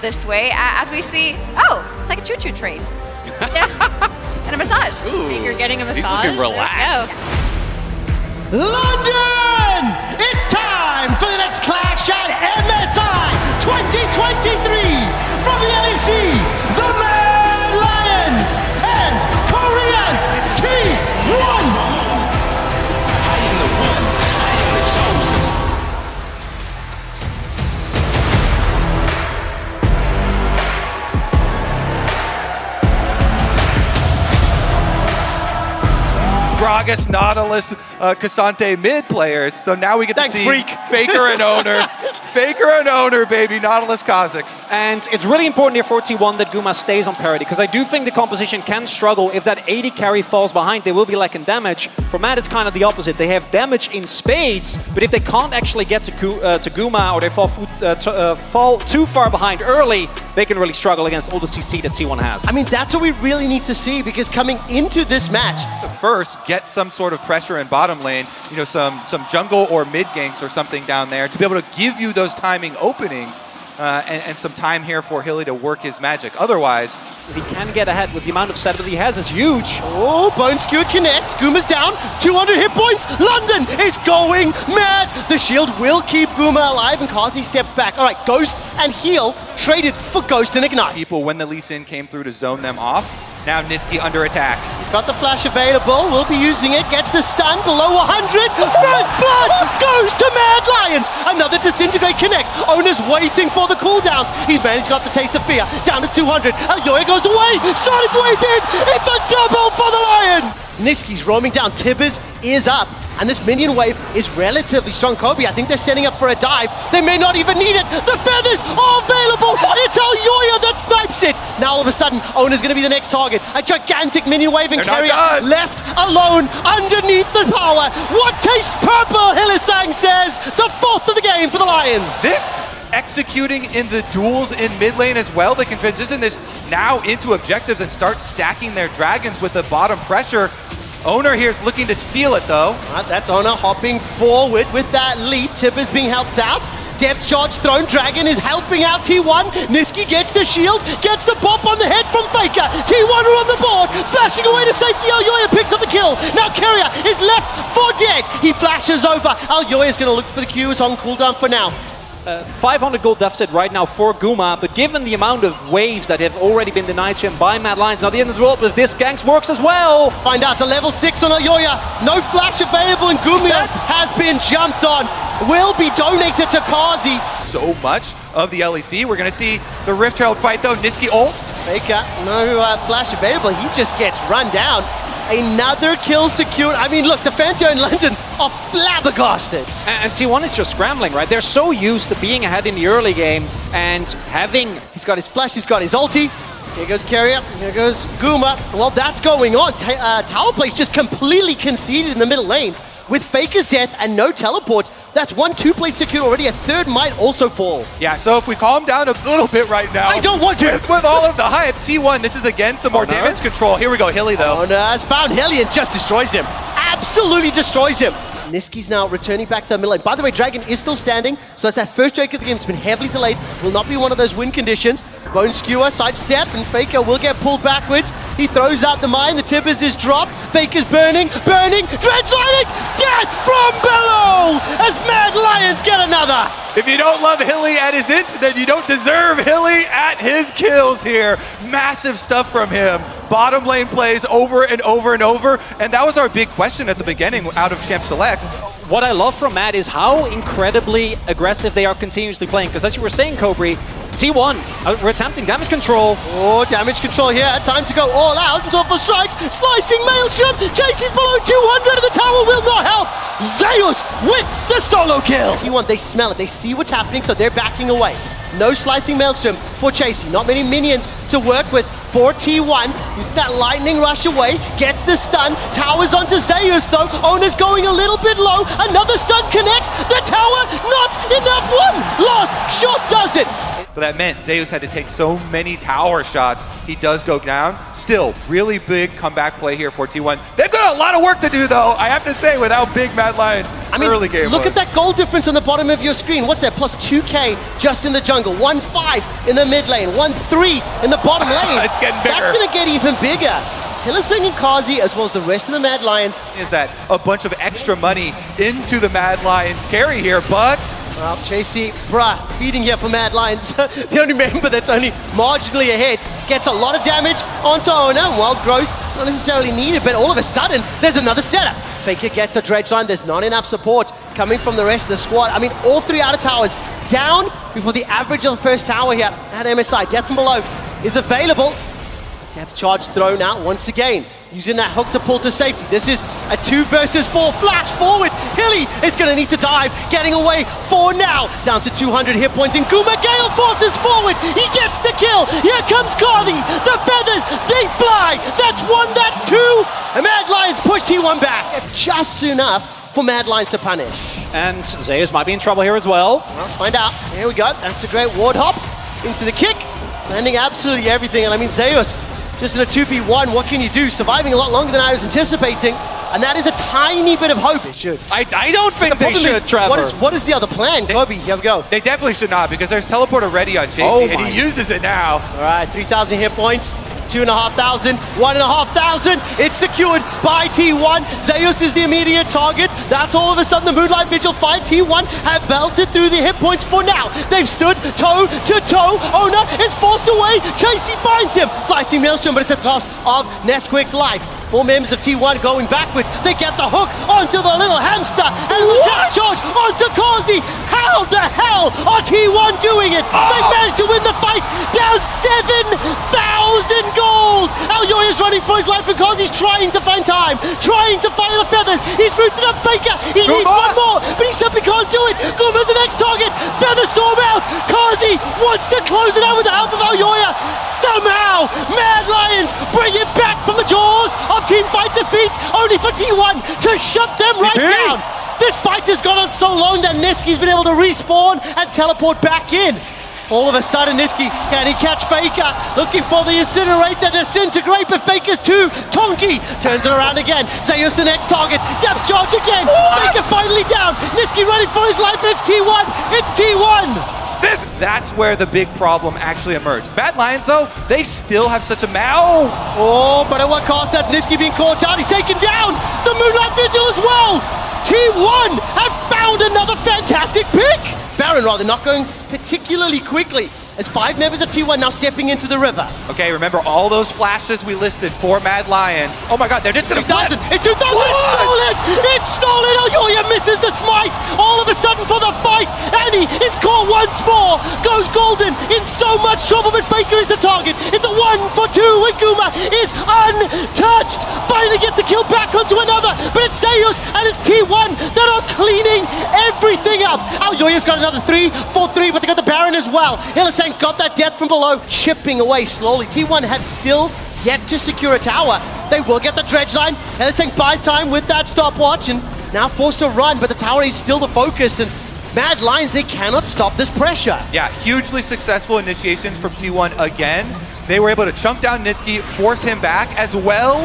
this way as we see, oh, it's like a choo-choo train. Yeah. And a massage. Ooh, You're getting a massage. He's looking relaxed. London! It's time for the next clash at MSI 2023 from the LEC, the Mad Lions and Korea's T1! Gragas, Nautilus, Cassante mid players. So now we get to see Freak. Faker and Owner. Faker and Owner, baby. Nautilus, Kha'Zix. And it's really important here for T1 that Guma stays on parity, because I do think the composition can struggle. If that 80 carry falls behind, they will be lacking damage. For Mad, it's kind of the opposite. They have damage in spades, but if they can't actually get to Guma, or they fall too far behind early, they can really struggle against all the CC that T1 has. I mean, that's what we really need to see, because coming into this match, First, get some sort of pressure in bottom lane, you know, some jungle or mid ganks or something down there to be able to give you those timing openings and some time here for Hilly to work his magic. Otherwise, if he can get ahead with the amount of setup that he has, is huge. oh, Bone Skewer connects, Guma's down, 200 hit points, London is going mad! The shield will keep Guma alive, and Kazi steps back. All right, Ghost and Heal traded for Ghost and Ignite. people, when the Lee Sin came through to zone them off, now Niski under attack. He's got the flash available, will be using it, gets the stun below 100, first blood goes to Mad Lions! Another disintegrate connects, Owner's waiting for the cooldowns. He's got the taste of fear, down to 200, Alyoya goes away, Sonic Wave in, it's a double for the Lions! Niski's roaming down, Tibbers is up, and this minion wave is relatively strong. Kobe, I think they're setting up for a dive. They may not even need it. The feathers are available. It's Alyoya that snipes it. Now all of a sudden, Owner's going to be the next target. A gigantic minion wave and They're not carrier done. left alone underneath the power. What tastes purple, Hillisang says. The fourth of the game for the Lions. This executing in the duels in mid lane as well. They can transition this now into objectives and start stacking their dragons with the bottom pressure. Owner here is looking to steal it though. Right, that's Owner hopping forward with that leap. Tipper's being helped out. Depth charge thrown. Dragon is helping out T1. Niski gets the shield, gets the bop on the head from Faker. T1 are on the board, flashing away to safety. Alyoya picks up the kill. Now Carrier is left for dead. He flashes over. Alyoya is going to look for the Q. It's on cooldown for now. 500 gold deficit right now for Guma, but given the amount of waves that have already been denied to him by Mad Lions, now the end of the world, but this ganks works as well. Find out, it's a level 6 on Alyoya. No flash available, and Gumia has been jumped on. Will be donated to Kazi. So much of the LEC. We're going to see the Rift Herald fight though. Niski ult. Faker, no flash available. He just gets run down. Another kill secured. I mean, look, the fans here in London are flabbergasted. And T1 is just scrambling, right? They're so used to being ahead in the early game and having... He's got his flash, he's got his ulti. Here goes Carrier, here goes Guma. Well, that's going on. Tower Place just completely conceded in the middle lane. With Faker's death and no teleport, that's 1-2 plate secured already. A third might also fall. Yeah, so if we calm down a little bit right now. I don't want to. With all of the hype, T1, this is again some more damage control. Here we go, Hilly though. Owner has found Hilly and just destroys him. Absolutely destroys him. Niski's now returning back to the middle lane. By the way, Dragon is still standing, so that's that first Drake of the game. It's been heavily delayed. Will not be one of those win conditions. Bone Skewer, sidestep, and Faker will get pulled backwards. He throws out the mine. The Tippers is dropped. Faker's burning, Dredge lighting! Death from below as Mad Lions get another! If you don't love Hilly at his int, then you don't deserve Hilly at his kills here. Massive stuff from him. Bottom lane plays over and over and over. And that was our big question at the beginning out of Champ Select. What I love from Mad is how incredibly aggressive they are continuously playing. Because as you were saying, Cobri, T1, we're attempting damage control. Oh, damage control here. Time to go all out. Torful strikes. Slicing Maelstrom. Chases below 200. The tower will not help. Zeus with the solo kill. T1, they smell it. They see what's happening, so they're backing away. No slicing Maelstrom for Chasey. Not many minions to work with for T1. Using that lightning rush away. Gets the stun. Towers onto Zeus though. Owner's going a little bit low. Another stun connects. The tower, not enough. One last shot does it. but that meant Zeus had to take so many tower shots. He does go down. Still, really big comeback play here for T1. They've got a lot of work to do, though, I have to say, with how big Mad Lions early game look was. at that goal difference on the bottom of your screen. What's that? Plus 2K just in the jungle. 1-5 in the mid lane. 1-3 in the bottom lane. It's getting bigger. That's going to get even bigger. Hylissang and Kazi, as well as the rest of the Mad Lions. Is that a bunch of extra money into the Mad Lions carry here, but Well, JC, feeding here for Mad Lions. The only member that's only marginally ahead gets a lot of damage onto Owner. Wild growth, not necessarily needed, but all of a sudden, there's another setup. Faker gets the dredge line. There's not enough support coming from the rest of the squad. I mean, all three outer towers down before the average of the first tower here at MSI. Death from below is available. Depth charge thrown out once again, using that hook to pull to safety. This is a 2 versus 4 flash forward. Hilly is going to need to dive, getting away for now. Down to 200 hit points, and Guma Gale forces forward. He gets the kill. Here comes Carly. The feathers, they fly. That's 1, that's 2. And Mad Lions push T1 back. Just enough for Mad Lions to punish. And Zeus might be in trouble here as well. Let's find out. Here we go. That's a great ward hop into the kick. Landing absolutely everything. And I mean, Zeus, just in a 2v1, what can you do? Surviving a lot longer than I was anticipating, and that is a tiny bit of hope. It should. I don't think they should, Trevor. What is the other plan? Kobe, here we go. they definitely should not, because there's teleporter ready on JC, Oh and my. he uses it now. All right, 3,000 hit points. 2,500, 1,500. It's secured by T1. Zeus is the immediate target. That's all of a sudden the Moonlight Vigil fight. T1 have belted through the hit points for now. They've stood toe to toe. Owner is forced away. Chasey finds him. Slicing Maelstrom, but it's at the cost of Nesquik's life. 4 members of T1 going backward. They get the hook onto the little hamster and the death charge onto Kazi. How the hell are T1 doing it? They managed to win the fight. Down 7,000 gold. Aljoy is running for his life, and Kazi's trying to find time, trying to find the feathers. He's rooted up Faker. He needs one more, but he simply can't do it. Guma's the next target. Feather storm out. Kazi wants to close it out with the help of Aljoya. Somehow, Mad Lions bring it back from the jaws of Teamfight defeat, only for T1 to shut them right down. This fight has gone on so long that Niski's been able to respawn and teleport back in. All of a sudden, Niski, can he catch Faker? Looking for the incinerate, the disintegrate, but Faker's too. Tonki turns it around again. Zeus the next target. Depth charge again. Faker finally down. Niski running for his life, but it's T1. It's T1. That's where the big problem actually emerged. Mad Lions, though, they still have such a Oh, but at what cost? That's Niski being caught out. He's taken down. The Moonlight Vigil as well. T1 have found another fantastic pick. Baron, rather, not going particularly quickly, as 5 members of T1 now stepping into the river. Okay, remember all those flashes we listed for Mad Lions. Oh my god, they're just gonna flip. 2,000. It's 2,000. It's stolen. It's stolen. Aljoya misses the smite. All of a sudden for the fight. Annie is caught once more. Goes Golden in so much trouble, but Faker is the target. It's a 1 for 2 when Guma is untouched. Finally gets the kill back onto another, but it's Zeus and it's T1 that are cleaning everything up. Aljoya's got another 3 for 3, but they got the Baron as well. Hylissang's got that death from below, chipping away slowly. T1 have still yet to secure a tower. They will get the dredge line. Hylissang buys time with that stopwatch and now forced to run, but the tower is still the focus, and Mad Lions, they cannot stop this pressure. Yeah, hugely successful initiations from T1 again. They were able to chunk down Niski, force him back, as well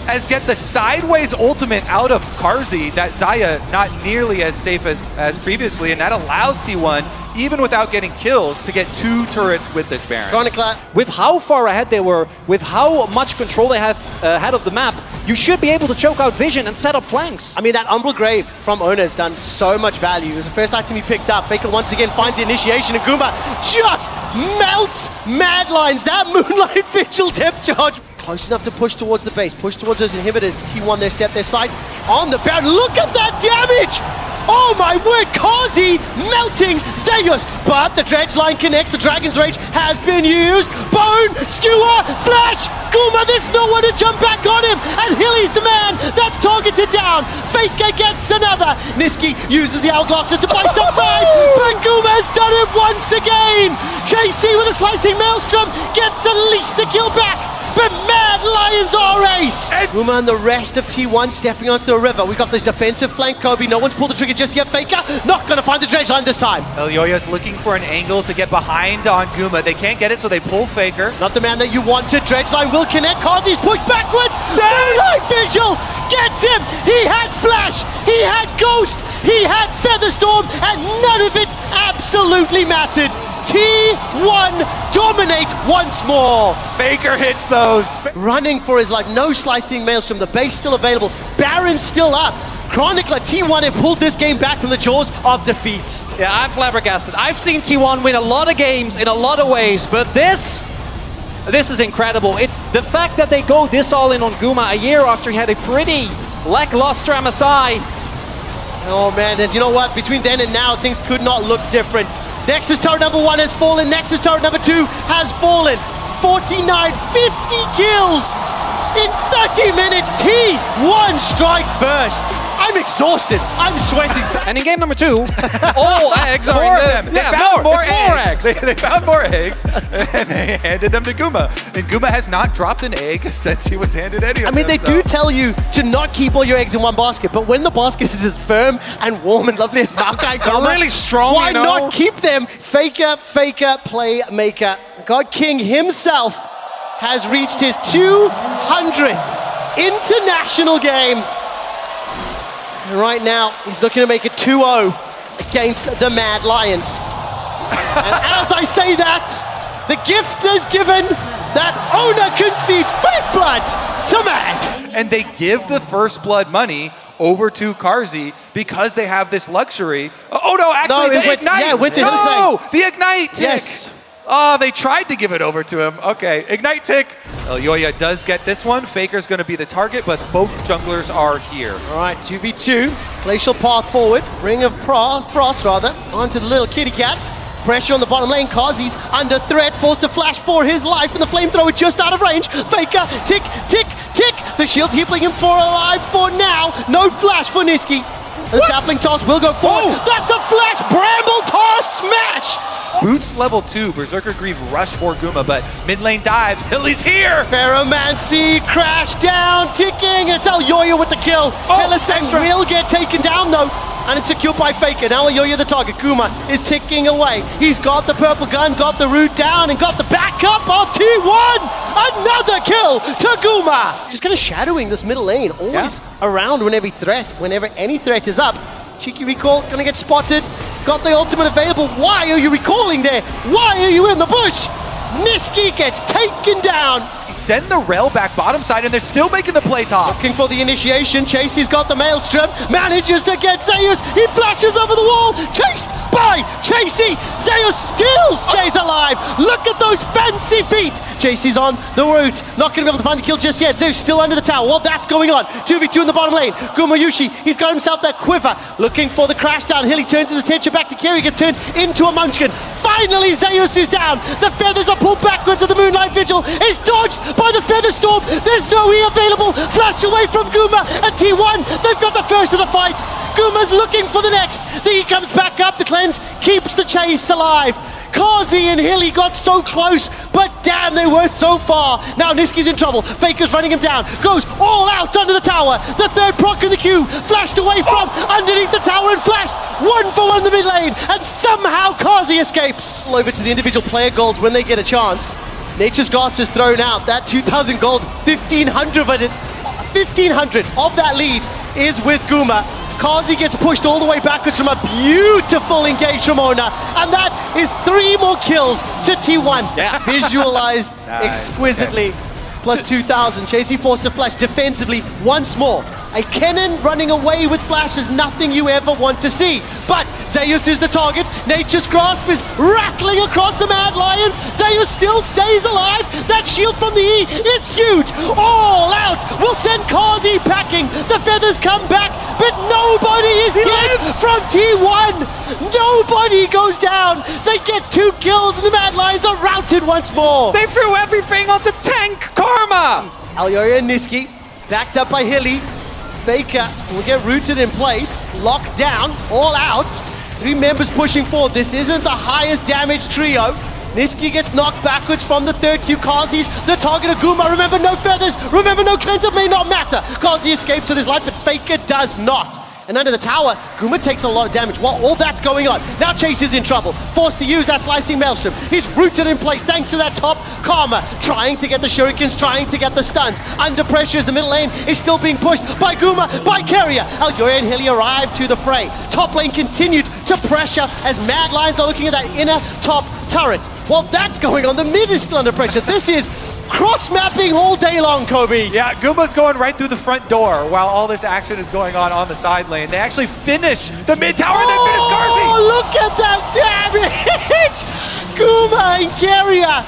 as get the sideways ultimate out of Karzi. That Zaya not nearly as safe as previously, and that allows T1, even without getting kills, to get 2 turrets with this Baron. Chronicler. With how far ahead they were, with how much control they have ahead of the map, you should be able to choke out vision and set up flanks. I mean, that Umbral Grave from Owner has done so much value. It was the first item he picked up. Faker once again finds the initiation, and Guma just melts Mad Lions. That Moonlight Vigil depth charge. Close enough to push towards the base, push towards those inhibitors. T1, they set their sights on the Baron. Look at that damage! Oh my word, Kazi melting Zeus, but the dredge line connects, the Dragon's Rage has been used. Bone, skewer, flash, Guma, there's no one to jump back on him, and Hilly's the man that's targeted down. Faker gets another. Niski uses the Hourglass just to buy some time, but Guma has done it once again. JC with a slicing maelstrom gets at least a kill back. but Mad Lions are ace! Guma and the rest of T1 stepping onto the river. We've got this defensive flank, Kobe. No one's pulled the trigger just yet. Faker not going to find the dredge line this time. Elyoya's looking for an angle to get behind on Guma. They can't get it, so they pull Faker. Not the man that you wanted. Dredge line will connect. Kazi's pushed backwards. Moonlight Vigil gets him. He had Flash. He had Ghost. He had Featherstorm, and none of it absolutely mattered. T1 dominate once more. Faker hits those. Running for his life. No slicing Maelstrom. The base still available. Baron's still up. Chronicler, T1 have pulled this game back from the jaws of defeat. Yeah, I'm flabbergasted. I've seen T1 win a lot of games in a lot of ways, but this is incredible. It's the fact that they go this all in on Guma a year after he had a pretty lackluster MSI. Oh man, and you know what? Between then and now, things could not look different. Nexus turret number 1 has fallen. Nexus turret number 2 has fallen. 49, 50 kills in 30 minutes. T1 strike first. I'm exhausted. I'm sweating. And in game number 2, all eggs are More in of them. They found more eggs. eggs. They found more eggs, and they handed them to Guma. And Guma has not dropped an egg since he was handed any of them. I mean, they do tell you to not keep all your eggs in one basket, but when the basket is as firm and warm and lovely as Maokai Gama, really strong, why you know? not keep them? Faker, playmaker. God King himself has reached his 200th international game. And right now, he's looking to make it 2-0 against the Mad Lions. And as I say that, the gift is given that owner concedes first blood to Mad. And they give the first blood money over to Karzi because they have this luxury. Oh no, actually, the Ignite. Yeah, it went to no, the Ignite tick. Yes. Oh, they tried to give it over to him. Okay, Ignite tick. Elyoya does get this one. Faker's going to be the target, but both junglers are here. All right, 2v2. Glacial path forward. Ring of Frost, rather. Onto the little kitty cat. Pressure on the bottom lane. Kazi's under threat. Forced to flash for his life. And the flamethrower just out of range. Faker, tick, tick, tick. The shield's keeping him alive for now. No flash for Niski. The sapling toss will go forward. Oh. That's a flash. Bramble toss smash. Boots level 2, Berserker Greave rush for Guma, but mid lane dive. Hilly's here! Ferromancy crash down, ticking. It's Elyoya with the kill. Helisan will get taken down though, and it's secured by Faker. Now Elyoya the target. Guma is ticking away. He's got the purple gun, got the root down, and got the backup of T1. Another kill to Guma. Just kind of shadowing this middle lane, always around whenever any threat is up. Cheeky recall, gonna get spotted. Got the ultimate available. Why are you recalling there? Why are you in the bush? Niski gets taken down. Send the rail back bottom side, and they're still making the play top. Looking for the initiation. Chasey's got the Maelstrom. Manages to get Zeus. He flashes over the wall. Chased by Chasey. Zeus still stays alive. Look at those fancy feet. Chasey's on the route. Not going to be able to find the kill just yet. Zeus still under the tower. While that's going on, 2v2 in the bottom lane. Gumayushi, he's got himself that quiver. Looking for the crash down. Hilly turns his attention back to Kiri. Gets turned into a munchkin. Finally, Zeus is down. The feathers are pulled backwards, and the Moonlight Vigil is dodged by the Featherstorm. There's no E available. Flash away from Guma and T1. They've got the first of the fight. Guma's looking for the next. The E comes back up. The cleanse keeps the chase alive. Kazi and Hilly got so close, but damn, they were so far. Now Niski's in trouble. Faker's running him down. Goes all out under the tower. The third proc in the queue. Flashed away from underneath the tower and flashed. 1-for-1 in the mid lane. And somehow Kazi escapes. Over to the individual player golds when they get a chance. Nature's Grasp is thrown out. That 2,000 gold, 1,500 of it. 1,500 of that lead is with Guma. Kazi gets pushed all the way backwards from a beautiful engage from Ona, and that is 3 more kills to T1. Yeah. Visualized exquisitely. Plus 2,000. Chasey forced to flash defensively once more. A Kennen running away with flash is nothing you ever want to see. But Zeus is the target. Nature's Grasp is rattling across the Mad Lions. Zeus still stays alive. That shield from the E is huge. All out will send Kazi packing. The feathers come back, but nobody is dead from T1. Nobody goes down. They get 2 kills, and the Mad Lions are routed once more. They threw everything on the tank, Karma! Elyoya and Niski, backed up by Hilly. Faker will get rooted in place, locked down, all out. 3 members pushing forward. This isn't the highest damage trio. Niski gets knocked backwards from the third Q. Kazi's the target of Guma. Remember, no feathers. Remember, no cleanser may not matter. Kazi escapes with his life, but Faker does not. And under the tower, Guma takes a lot of damage while all that's going on. Now Chase is in trouble, forced to use that slicing maelstrom. He's rooted in place thanks to that top Karma, trying to get the shurikens, trying to get the stuns. Under pressure as the middle lane is still being pushed by Guma, by Keria. Elyoya and Hilly arrive to the fray. Top lane continued to pressure as Mad Lions are looking at that inner top turret. While that's going on, the mid is still under pressure. This is cross-mapping all day long, Kobe. Yeah, Guma's going right through the front door while all this action is going on the side lane. They actually finish the mid tower and then finish Garzi. Oh, look at that damage! Guma and Keria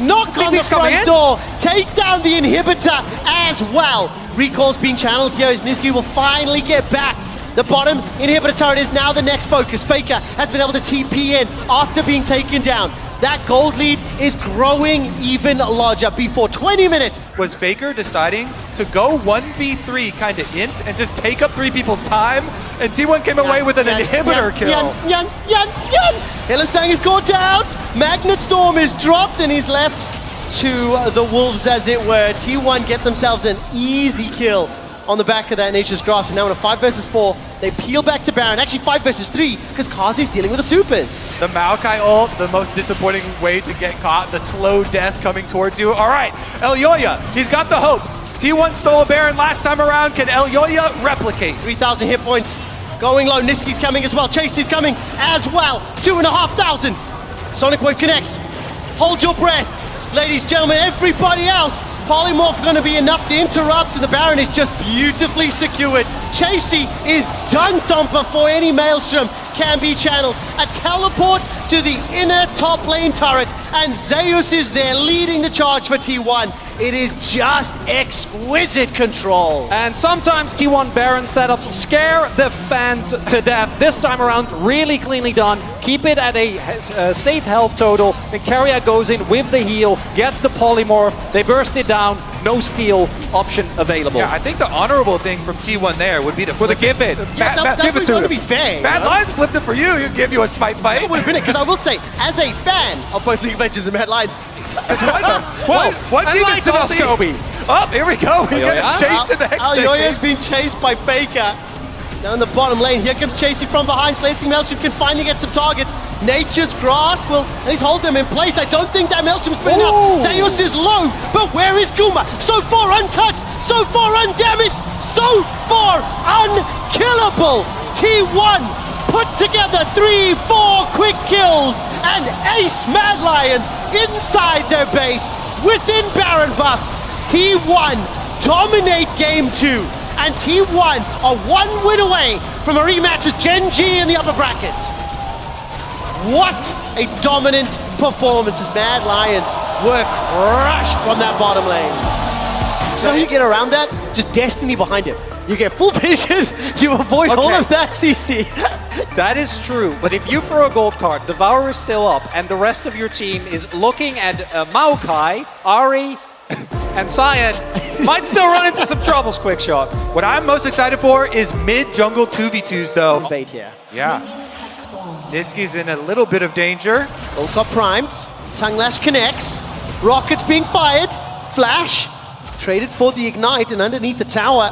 knock on the front door, take down the inhibitor as well. Recall's being channeled here as Niski will finally get back. The bottom inhibitor turret is now the next focus. Faker has been able to TP in after being taken down. That gold lead is growing even larger. Before 20 minutes. Was Faker deciding to go 1v3 kind of int and just take up 3 people's time? And T1 came away with an inhibitor kill. Hylissang is caught out. Magnet Storm is dropped and he's left to the Wolves, as it were. T1 get themselves an easy kill on the back of that Nature's Grasp. And now in a 5 versus 4, they peel back to Baron. Actually 5 versus 3, because Kazi's dealing with the supers. The Maokai ult, the most disappointing way to get caught. The slow death coming towards you. All right, Elyoya, he's got the hopes. T1 stole a Baron last time around. Can Elyoya replicate? 3,000 hit points. Going low, Niski's coming as well. Chase is coming as well. 2,500. Sonic Wave connects. Hold your breath. Ladies and gentlemen, everybody else, Polymorph going to be enough to interrupt, and the Baron is just beautifully secured. Chasey is dunked on before any Maelstrom can be channeled. A teleport to the inner top lane turret, and Zeus is there leading the charge for T1. It is just exquisite control. And sometimes T1 Baron setups scare the fans to death. This time around, really cleanly done. Keep it at a safe health total. And Keria goes in with the heal, gets the polymorph. They burst it down. No steal option available. Yeah, I think the honorable thing from T1 there would be to give it. Give it to him. To be fair. Mad Lions flipped it for you. He'd give you a smite fight. That would have been it, because I will say, as a fan of both League of Legends and Mad Lions, what team is us, Kobe? Oh, here we go. We get him chasing the Elyoya's been chased by Faker. Down the bottom lane, here comes Chasey from behind. Slicing Maelstrom can finally get some targets. Nature's Grasp will at least hold them in place. I don't think that Maelstrom's been enough. Zeus is low, but where is Guma? So far untouched, so far undamaged, so far unkillable. T1 put together 3-4 quick kills and ace Mad Lions inside their base within Baron buff. T1 dominate game 2. And T1 are 1 win away from a rematch with Gen G in the upper brackets. What a dominant performance as Mad Lions were crushed from that bottom lane. So how you get around that? Just Destiny behind him. You get full vision, you avoid all of that CC. That is true, but if you throw a gold card, Devour is still up, and the rest of your team is looking at Maokai, Ari, and Cyan, might still run into some troubles, quick shot. What I'm most excited for is mid-jungle 2v2s, though. Bait here. Yeah. Niski's in a little bit of danger. Ult got primed. Tongue Lash connects. Rockets being fired. Flash traded for the Ignite, and underneath the tower,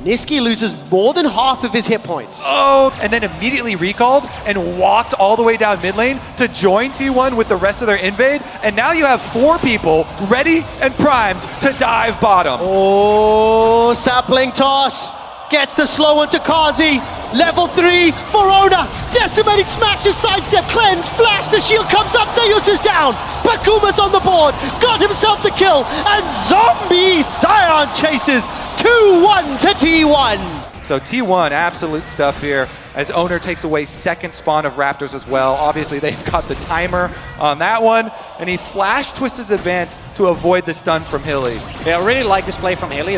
Niski loses more than half of his hit points. Oh, and then immediately recalled and walked all the way down mid lane to join T1 with the rest of their invade. And now you have 4 people ready and primed to dive bottom. Oh, sapling toss. Gets the slow one to Kazi. Level 3 for Ona. Decimating smashes, sidestep, cleanse, flash. The shield comes up. Zeus is down. Bakuma's on the board. Got himself the kill. And Zombie Scion chases 2-1 to T1. So T1, absolute stuff here, as Owner takes away second spawn of Raptors as well. Obviously, they've got the timer on that one, and he flash twists his advance to avoid the stun from Hilly. Yeah, I really like this play from Hilly.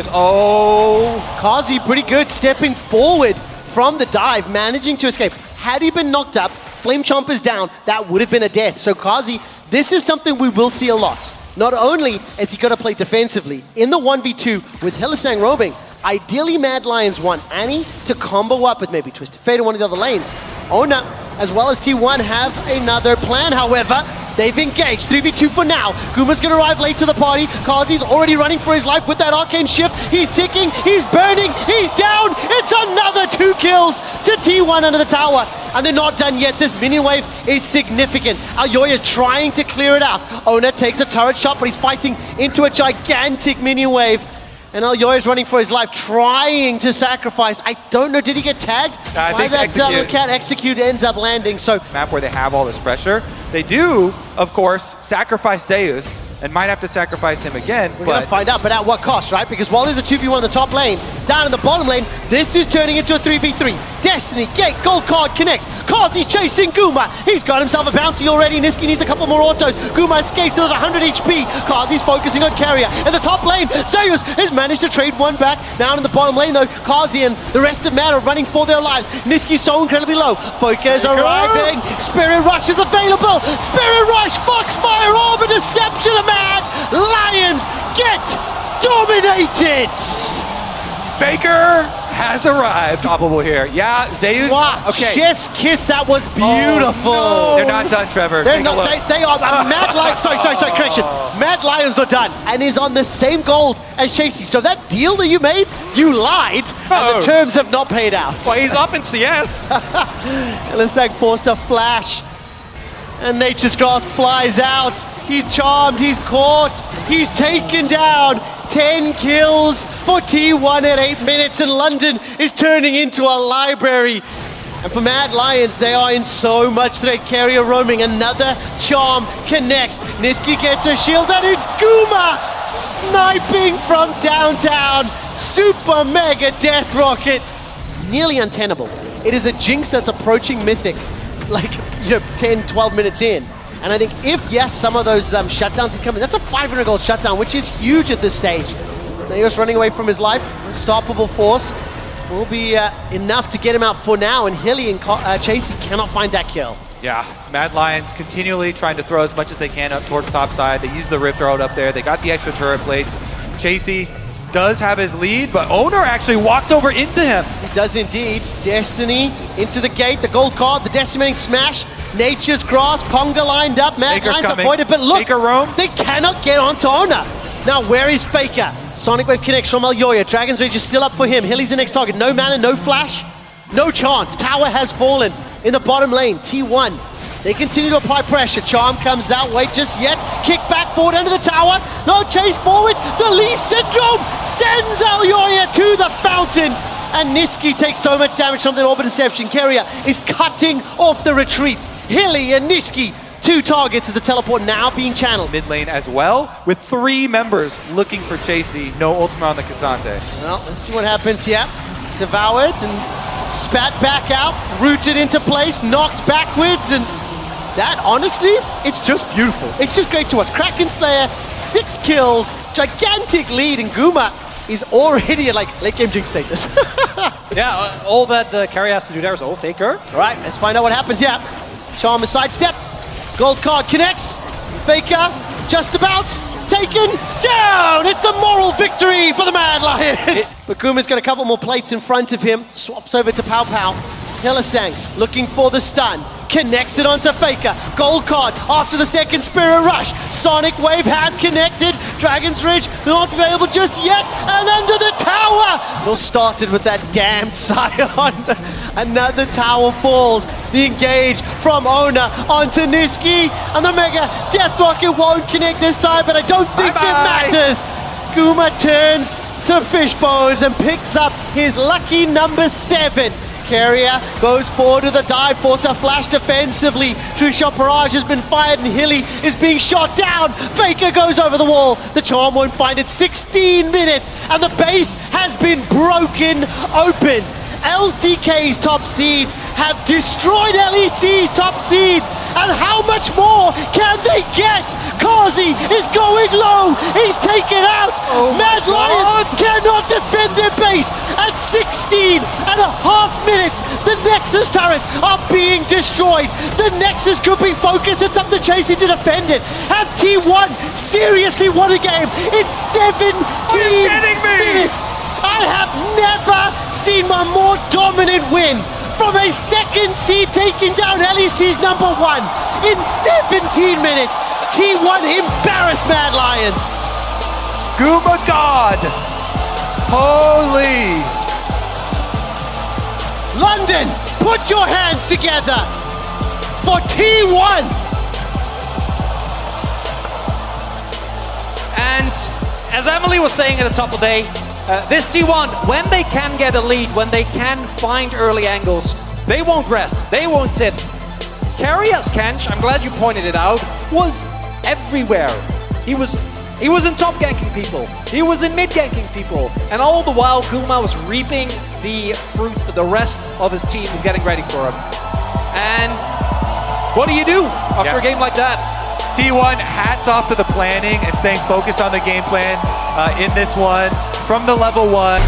Kazi pretty good, stepping forward from the dive, managing to escape. Had he been knocked up, Flame Chomper's down, that would have been a death. So Kazi, this is something we will see a lot. Not only is he going to play defensively, in the 1v2 with Hylissang roaming, ideally Mad Lions want Annie to combo up with maybe Twisted Fate in one of the other lanes. Ona, as well as T1, have another plan. However, They've engaged. 3v2 for now. Guma's going to arrive late to the party. Kazi's already running for his life with that arcane shift. He's ticking. He's burning. He's down. It's another 2 kills to T1 under the tower. And they're not done yet. This minion wave is significant. Aoya is trying to clear it out. Ona takes a turret shot, but he's fighting into a gigantic minion wave. And Aoya is running for his life, trying to sacrifice. I don't know, did he get tagged? I Why think that cat execute ends up landing. So map where they have all this pressure. They do, of course, sacrifice Zeus and might have to sacrifice him again. we're going to find out, but at what cost, right? Because while there's a 2v1 in the top lane, down in the bottom lane, this is turning into a 3v3. Destiny, Gate, gold card connects. Kazi's chasing Guma. He's got himself a bounty already. Niski needs a couple more autos. Guma escaped to the 100 HP. Kazi's focusing on Carrier. In the top lane, Zeus has managed to trade one back. Down in the bottom lane, though, Kazi and the rest of Mad are running for their lives. Niski's so incredibly low. Foka is arriving. Spirit Rush is available. Spirit Rush, Foxfire, Orb, Deception of Mad. Lions get dominated. Faker has arrived. Probable here. Yeah, Zeus. Wow, Okay. Chef's kiss, that was beautiful. They're not done, Trevor. They're Take a not, look. they are, Mad Lions, sorry, correction. Mad Lions are done and is on the same gold as Chasey. So that deal that you made, you lied, and the terms have not paid out. Well, he's up in CS. Elisang forced a flash, and Nature's Grasp flies out. He's charmed, he's caught, he's taken down. 10 kills for T1 at 8 minutes, and London is turning into a library. And for Mad Lions, they are in so much threat. Carrier roaming, another charm connects. Niski gets a shield, and it's Guma sniping from downtown. Super mega death rocket. Nearly untenable. It is a Jinx that's approaching Mythic, like 10, 12 minutes in. And I think if, yes, some of those shutdowns can come in, that's a 500 gold shutdown, which is huge at this stage. Zeus running away from his life. Unstoppable force will be enough to get him out for now, and Hilly and Chasey cannot find that kill. Yeah, Mad Lions continually trying to throw as much as they can up towards top side. They use the Rift Road up there. They got the extra turret plates. Chasey does have his lead, but Owner actually walks over into him. He does indeed. Destiny into the gate, the gold card, the decimating smash. Nature's Grasp, Ponga lined up, Mad Faker's Lions coming. avoided, but look, Faker roam. they cannot get onto Ona. Now, where is Faker? Sonic Wave connects from Aoya. Dragon's Rage is still up for him. Hilly's the next target. No mana, no flash, no chance. Tower has fallen in the bottom lane. T1. They continue to apply pressure. Charm comes out. Wait just yet. Kick back forward under the tower. No chase forward. The Lee Syndrome sends Aoya to the fountain. And Niski takes so much damage from the Orb of Deception. Carrier is cutting off the retreat. Hilly and Niski, 2 targets as the teleport now being channeled. Mid lane as well, with 3 members looking for Chasey. No ultima on the Cassante. Well, let's see what happens here. Devoured and spat back out, rooted into place, knocked backwards, and that, honestly, it's just beautiful. It's just great to watch. Kraken Slayer, 6 kills, gigantic lead, and Guma is already at late game Jinx status. Yeah, all that the carry has to do there is all Faker. All right, let's find out what happens here. Charm is sidestepped. Gold card connects. Faker just about taken down. It's the moral victory for the Mad Lions. But Guma's got a couple more plates in front of him. Swaps over to Pow Pow. Hillisang looking for the stun. Connects it onto Faker. Gold card after the second Spirit Rush. Sonic Wave has connected. Dragon's Ridge not available just yet. And under the tower. Well, started with that damned Scion. Another tower falls. The engage from Ona onto Niski. And the Mega Death Rocket won't connect this time, but I don't think it matters. Guma turns to Fishbones and picks up his lucky number 7. Carrier goes forward with a dive, forced to flash defensively. True Shot Barrage has been fired and Hilly is being shot down. Faker goes over the wall. The charm won't find it. 16 minutes and the base has been broken open. LCK's top seeds have destroyed LEC's top seeds. And how much more can they get? Kazi is going low. He's taken out. Mad Lions cannot defend their base. At 16 and a half minutes, the Nexus turrets are being destroyed. The Nexus could be focused. It's up to Chasey to defend it. Have T1 seriously won a game in 17 minutes? I have never seen a more dominant win from a second seed taking down LEC's number 1 in 17 minutes. T1 embarrassed Mad Lions. Guma God. Holy. London, put your hands together for T1. And as Emily was saying at the top of the day, this T1, when they can get a lead, when they can find early angles, they won't rest, they won't sit. Carrier's Kench, I'm glad you pointed it out, was everywhere. He was in top ganking people, he was in mid ganking people, and all the while Guma was reaping the fruits that the rest of his team is getting ready for him. And what do you do after a game like that? T1, hats off to the planning and staying focused on the game plan in this one from the level 1.